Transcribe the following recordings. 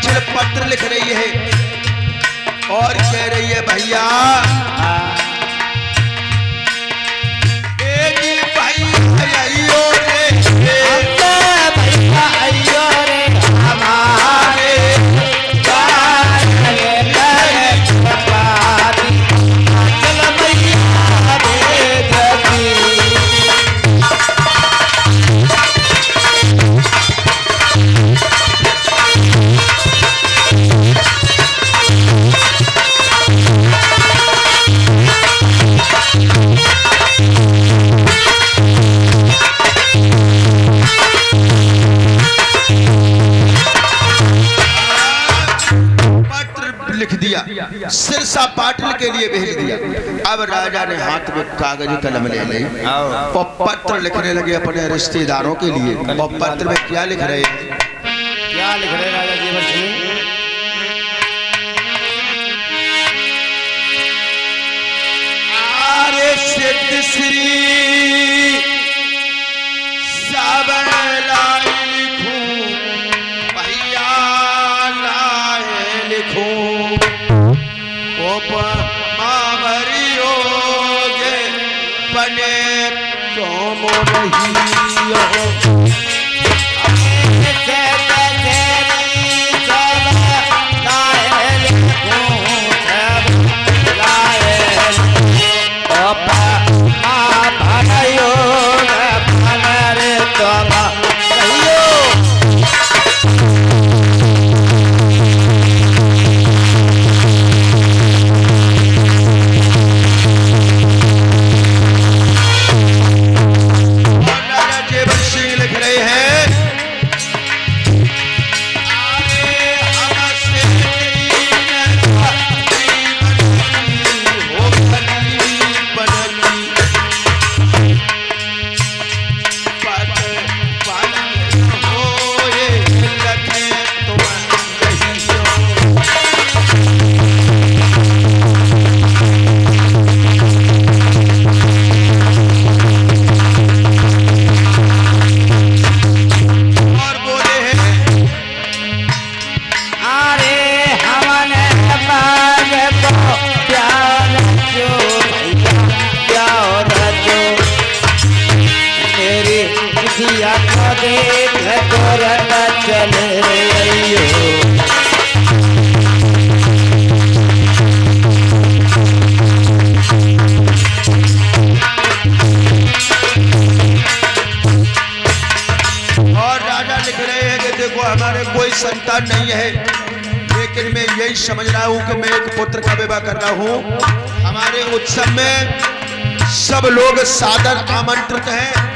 दक्षिण पत्र लिख रही है और कह रही है भैया सिरसा पाटन के लिए भेज दिया। अब राजा ने हाथ में कागज कलम ले ली और पत्र लिखने लगे अपने रिश्तेदारों के लिए। और पत्र में क्या लिख रहे हैं? क्या लिख रहे राजा जी? आरे सिद्ध श्री सावन लाए लिखूं भैया लाए लिखूं मावरियोगे बने तुम संतान नहीं है, लेकिन मैं यही समझ रहा हूं कि मैं एक पुत्र का विवाह कर रहा हूं। हमारे उत्सव में सब लोग सादर आमंत्रित हैं।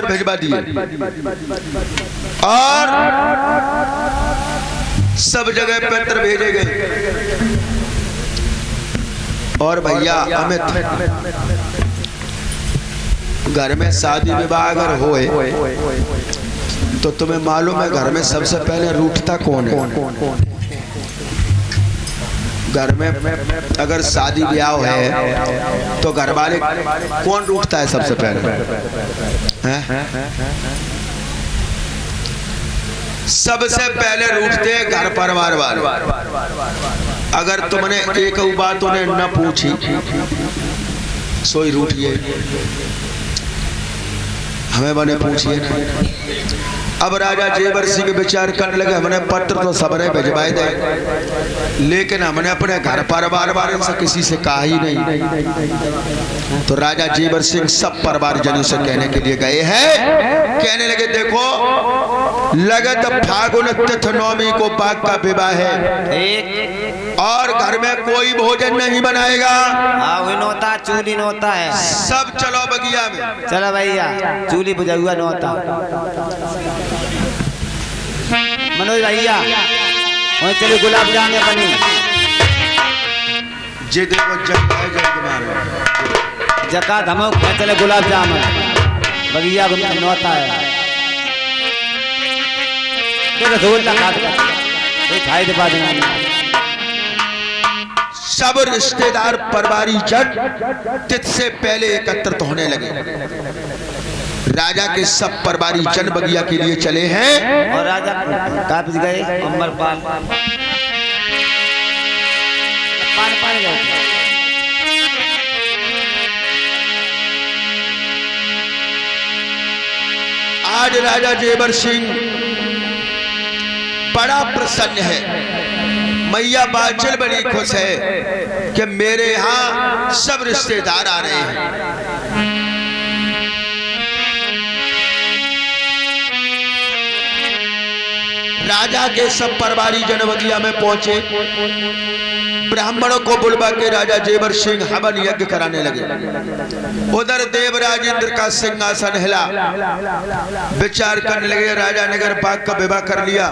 भिजवा दिए और सब जगह पत्र भेजे गए। और भैया अमित घर में शादी विवाह अगर होए तो तुम्हें मालूम है घर में सबसे पहले रूठता कौन है? घर में अगर शादी ब्याह है तो घर वाले कौन रूठता है सबसे पहले? हैं? सबसे पहले रूठते हैं घर परिवार वाले। अगर तुमने एक बात उन्हें न पूछी सोई रूठिए, हमें बने पूछिए नहीं। अब राजा जेवर सिंह विचार करने लगे, हमने पत्र तो सबने भिजवाए दे, लेकिन हमने अपने घर परिवार वाले से किसी से कहा ही नहीं। तो राजा जेवर सिंह सब परिवार जनों से कहने के लिए गए हैं। कहने लगे देखो, लगत फागुन तिथ नवमी को बाघ का विवाह है और घर में कोई भोजन नहीं बनाएगा। नोता चूली नोता है, सब चलो बगिया में। चलो भैया, चूली बुझा हुआ नोता। मनोज भैया वहीं चलो, गुलाब जामुन बनी जे देखो जका धमक चले, गुलाब जामुन बगिया नोता है। सब रिश्तेदार परिवारी जन तिथ से पहले एकत्रित होने लगे। राजा के सब परिवारी जन बगिया के लिए चले हैं और राजा काबिज गए अमरपाल आज राजा जेवर सिंह बड़ा प्रसन्न है। मैया बाचल बड़ी खुश है कि मेरे यहाँ सब रिश्तेदार आ रहे हैं। राजा के सब परिवारी जन बगिया में पहुंचे। ब्राह्मणों को बुलवा के राजा जेवर सिंह हवन यज्ञ कराने लगे। उधर देवराज इंद्र का सिंहासन हिला। विचार करने लगे, राजा ने अगर बाघ का विवाह कर लिया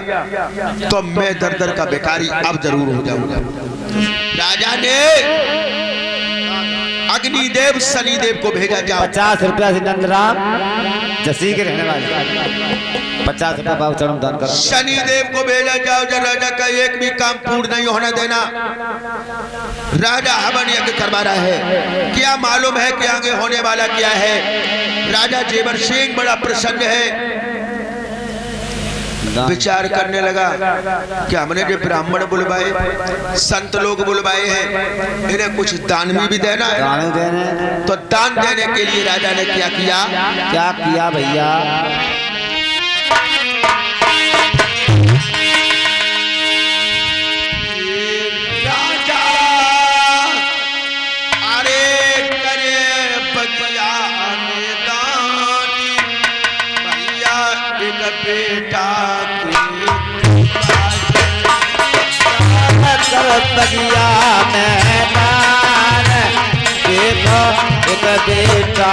तो मैं दर दर का बेकारी अब जरूर हो जाऊंगा। राजा ने अग्निदेव शनिदेव को भेजा, जाओ 50 रुपया से नंदराम जसी के रहने वाले 50 रुपया बाबू चरण दान करो। शनिदेव को भेजा, जाओ जब राजा का एक भी काम पूर्ण नहीं होने देना। राजा हवन यज्ञ करवा रहा है, क्या मालूम है कि आगे होने वाला क्या है। राजा जेवर सिंह बड़ा प्रसन्न है। विचार करने लगा कि हमने जो ब्राह्मण बुलवाए, संत लोग बुलवाए हैं, इन्हें कुछ दान भी देना है। तो दान देने के लिए राजा ने क्या किया? क्या किया भैया? राजा अरे करे बगिया में दान, भैया एक बेटा बगिया में दान, देखो एक बेटा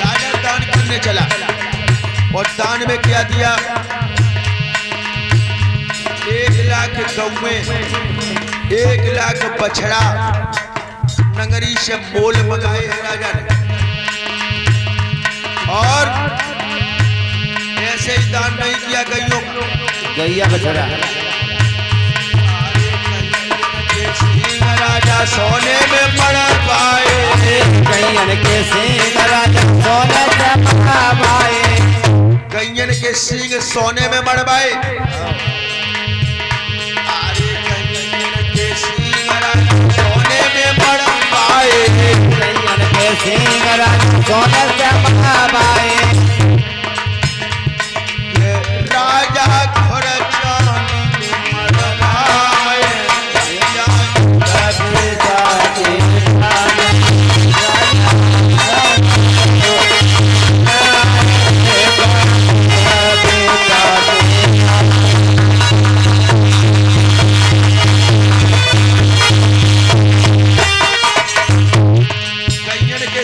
राजा दान करने चला और दान में क्या दिया? 1 लाख गौएं, 1 लाख बछड़ा नगरी से मोल मंगाए हैं राजा ने। और ऐसे ही दान नहीं किया गईयों को, गैया बछड़ा। राजा सोने में मड़वाए, गैयन के सिंह राजा सोने से मड़वाए, गैयन के सिंह सोने में मड़वाए। अरे गैयन के सिंह राजा सोने में मड़वाए, गैयन के सिंह राजा सोने से मड़वाए। राजा घोर चांदी में मड़वाए,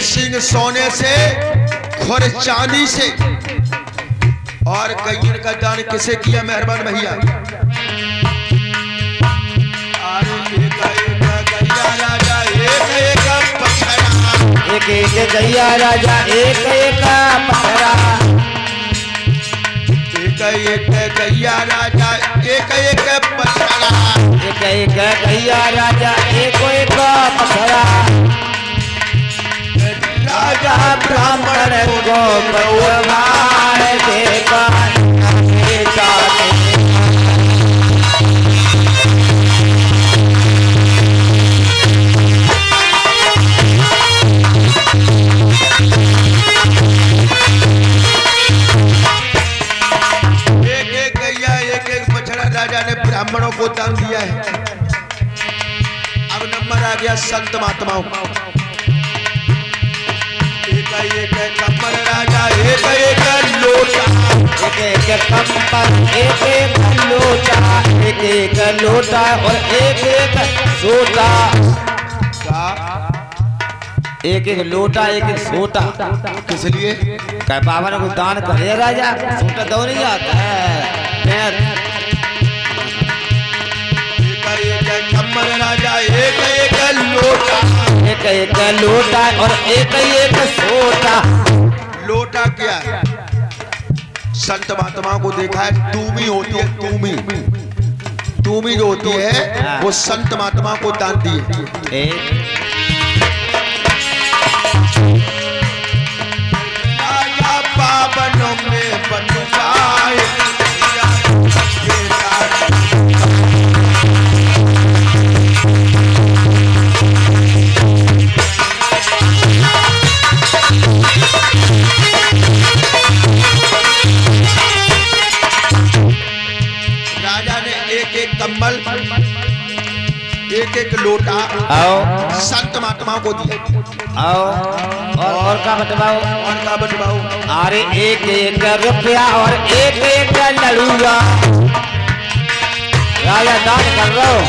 सिंह सोने से खुर चांदी से और कैयन का दान किसे किया मेहरबान भैया? एक एक गैया राजा एक एक पथरा, एक एक गैया राजा एक एक पथरा, एक एक गैया राजा एक एक पथरा। राजा ब्राह्मण को बलवान देवा ब्राह्मणों को दान दिया है। अब नंबर आ गया संत महात्माओं का। एक एक कम्बल राजा एक एक लोटा, एक एक कम्बल एक एक लोटा, एक एक लोटा और एक एक सोटा। एक एक लोटा एक एक सोटा किस लिए? क्या बाबा ने को दान करे राजा? सोटा दो नहीं आता है। कम्बल राजा एक एक लोटा, एक एक लोटा और एक एक सोटा। लोटा क्या है? संत महात्माओं को देखा है तूमी होती है, तूमी तूमी जो होती है वो संत महात्माओं को दान दी है। राजा पावनों में बन जाए कम्बल एक एक लोटा आओ संत महात्माओं को दिया। आओ और का बतवाओ? और का बतवाओ? अरे एक एक रुपया और एक एक लड़ूगा राजा दान कर रहा हूँ।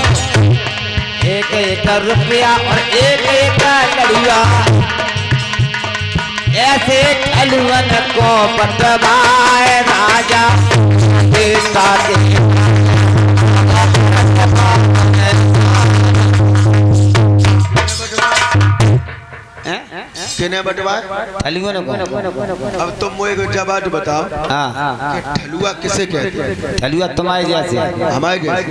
एक एक रुपया और एक एक लड़ूगा, ऐसे अलवन को बतवाए राजा देता के। किने बटवाए? अब तुम मुझे जवाब बताओ कि ठलुआ किसे कहते हैं? ठलुआ तुम्हारे जैसे हमारे जैसे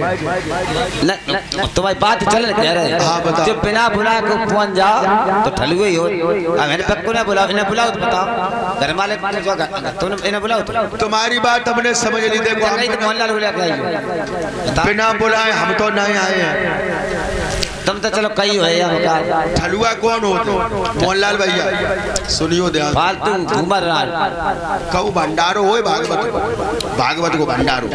तुम्हारी बात चल कह रहे। हाँ बताओ। जब बिना बुला को पहुंच जाओ तो ठलुआ ही हो। मैंने पक्को ना बुलाओ, इन्हें बुलाओ तो बताओ। घर वाले तुमने इन्हें बुलाओ तो तुम्हारी बात हमने समझ ली। देखो मोहनलाल बुला के आइए। बिना बुलाए हम तो नहीं आए हैं। तुम तो चलो कई हो। ठलुआ कौन होते? मोहनलाल भैया सुनियो ध्यान। फालतू घूमर कहू भंडारो हो भागवत को भंडारो।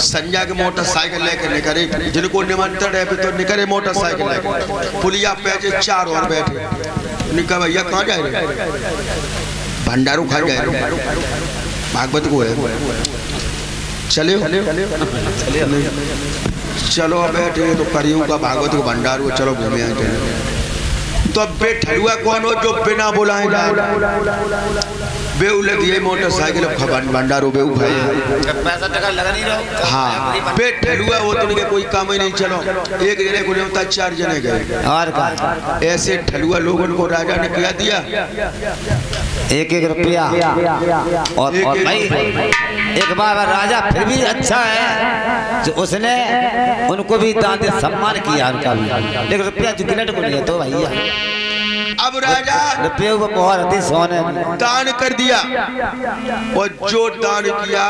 संजय के मोटरसाइकिल लेकर निकले, जिनको निमंत्रण है तो निकले मोटरसाइकिल लेकर। पुलिया पे 4 और बैठे। निका भैया कहाँ जा रहे? भंडारो खा जा रहे भागवत को है। चले चलो बैठे तो करियो का भागवत को भंडारो। चलो घूमे आए। तो अब बे ठलुआ कौन हो जो बिना बुलाए जाए? बेऊ लगी है मोटरसाइकिल भंडारो बेऊ खाए। पैसा टका लगा नहीं रहो। हाँ बे ठलुआ हो तो कोई काम ही नहीं। चलो एक जने को नहीं होता 4 जने गए। और ऐसे ठलुआ लोगों को राजा ने क्या दिया? एक एक रुपया और भाई एक बार राजा फिर भी अच्छा है जो उसने उनको भी दान दे सम्मान किया उनका भी। लेकिन रुपया जो गिनट को नहीं तो भैया अब राजा रुपये को बहुत सोने दान कर दिया। और जो दान किया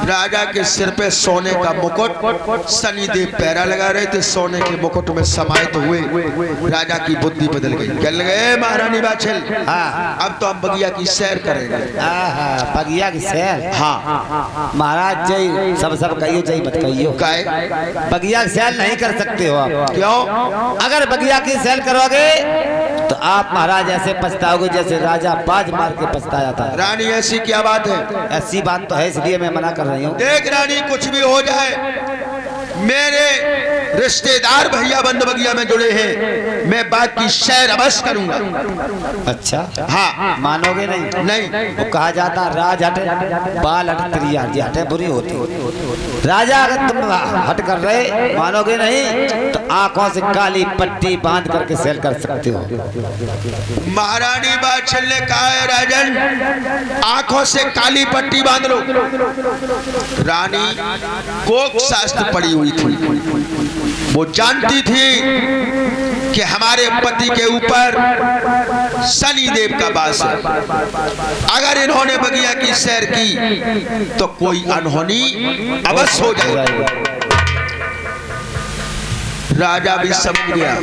राजा के सिर पे सोने का मुकुट शनिदेव पैरा लगा रहे थे। सोने के मुकुट में समाहित हुए राजा की बुद्धि बदल गई। कह लगे महारानी बाछल अब तो हम बगिया की सैर करेंगे। बगिया की सैर? हाँ महाराज जय सब कहियो जय मत कहियो। बगिया की सैर नहीं कर सकते हो आप। क्यों? अगर बगिया की सैर करोगे तो आप महाराज ऐसे पछताओगे जैसे राजा बाज मार के पछताया था। रानी ऐसी क्या बात है? ऐसी बात तो है इसलिए मैं मना कर रही हूँ। देख रानी कुछ भी हो जाए, मेरे रिश्तेदार भैया बंद बगिया में जुड़े हैं। मैं बाग की सैर अवश्य करूंगा। अच्छा हाँ। मानोगे नहीं? नहीं। वो कहा जाता राज हटे बाल हट तेरी आरती हटे बुरी होती। राजा अगर तुम हट कर रहे मानोगे नहीं तो आंखों से काली पट्टी बांध करके सेल कर सकते हो। महारानी बादशाह ने कहा है राजन आंखों से काली पट्टी बांध लो। रानी कोक शास्त्र पड़ी हुई थी, वो जानती थी कि हमारे पति के ऊपर शनि देव का वास है। अगर इन्होंने बगिया की सैर की तो कोई अनहोनी अवश्य हो जाएगी। राजा भी समझ गया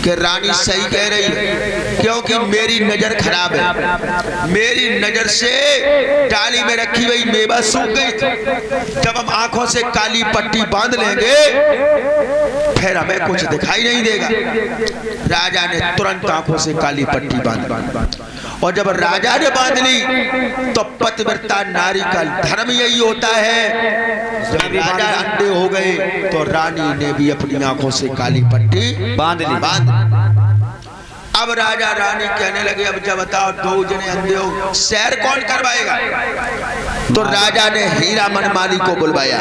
कि रानी सही कह रही है, क्योंकि मेरी नजर खराब है। मेरी नजर से डाली में रखी हुई मेवा सूख गई थी। जब हम आंखों से काली पट्टी बांध लेंगे फिर हमें कुछ दिखाई नहीं देगा। राजा ने तुरंत आंखों से काली पट्टी बांध, और जब राजा ने बांध ली तो पतिव्रता नारी का धर्म यही होता है। जब राजा अंधे हो गए तो रानी ने भी अपनी आंखों से काली पट्टी बांध ली। अब राजा रानी कहने लगे अब जब बताओ दो जने अंधे हो सैर कौन करवाएगा? तो राजा ने हीरा मनमाली को बुलवाया।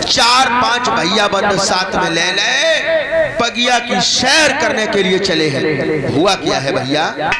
4-5 भैया बंद साथ में ले बगिया की सैर करने के लिए चले हैं। हुआ क्या है भैया?